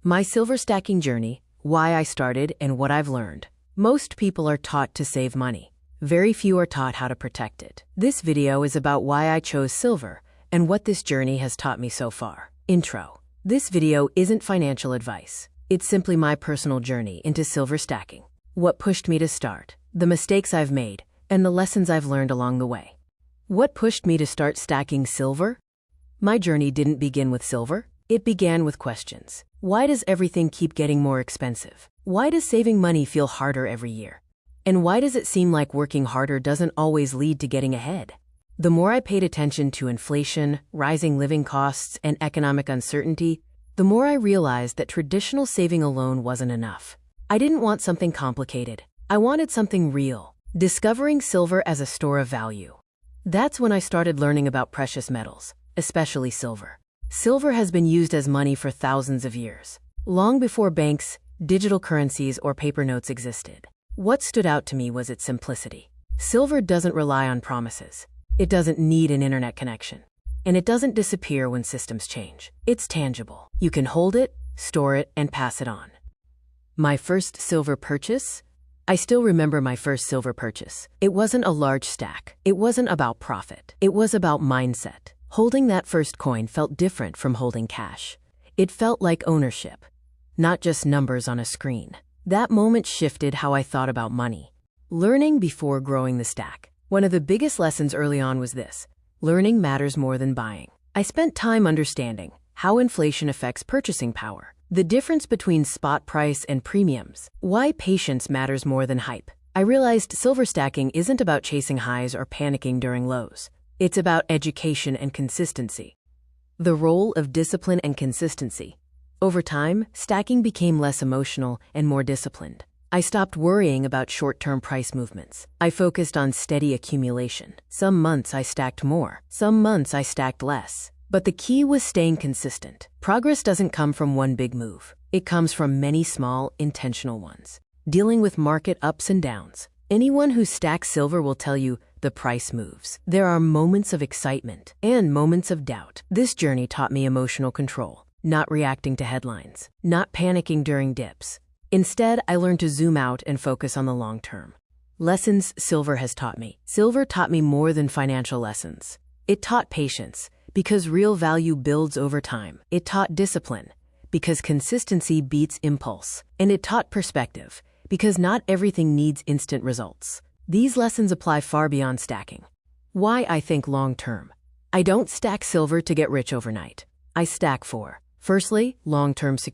My silver stacking journey, why I started, and what I've learned. Most people are taught to save money. Very few are taught how to protect it. This video is about why I chose silver and what this journey has taught me so far. Intro. This video isn't financial advice. It's simply my personal journey into silver stacking. What pushed me to start, the mistakes I've made, and the lessons I've learned along the way. What pushed me to start stacking silver? My journey didn't begin with silver. It began with questions. Why does everything keep getting more expensive? Why does saving money feel harder every year? And why does it seem like working harder doesn't always lead to getting ahead? The more I paid attention to inflation, rising living costs, and economic uncertainty, the more I realized that traditional saving alone wasn't enough. I didn't want something complicated. I wanted something real. Discovering silver as a store of value. That's when I started learning about precious metals, especially silver. Silver has been used as money for thousands of years, long before banks, digital currencies, or paper notes existed. What stood out to me was its simplicity. Silver doesn't rely on promises. It doesn't need an internet connection. And it doesn't disappear when systems change. It's tangible. You can hold it, store it, and pass it on. My first silver purchase? I still remember my first silver purchase. It wasn't a large stack. It wasn't about profit. It was about mindset. Holding that first coin felt different from holding cash. It felt like ownership, not just numbers on a screen. That moment shifted how I thought about money. Learning before growing the stack. One of the biggest lessons early on was this: learning matters more than buying. I spent time understanding how inflation affects purchasing power, the difference between spot price and premiums, why patience matters more than hype. I realized silver stacking isn't about chasing highs or panicking during lows. It's about education and consistency. The role of discipline and consistency. Over time, stacking became less emotional and more disciplined. I stopped worrying about short-term price movements. I focused on steady accumulation. Some months I stacked more. Some months I stacked less. But the key was staying consistent. Progress doesn't come from one big move. It comes from many small, intentional ones. Dealing with market ups and downs. Anyone who stacks silver will tell you the price moves. There are moments of excitement and moments of doubt. This journey taught me emotional control, not reacting to headlines, not panicking during dips. Instead, I learned to zoom out and focus on the long term. Lessons silver has taught me. Silver taught me more than financial lessons. It taught patience, because real value builds over time. It taught discipline, because consistency beats impulse. And it taught perspective, because not everything needs instant results. These lessons apply far beyond stacking. Why I think long term. I don't stack silver to get rich overnight. I stack for, firstly, long-term security.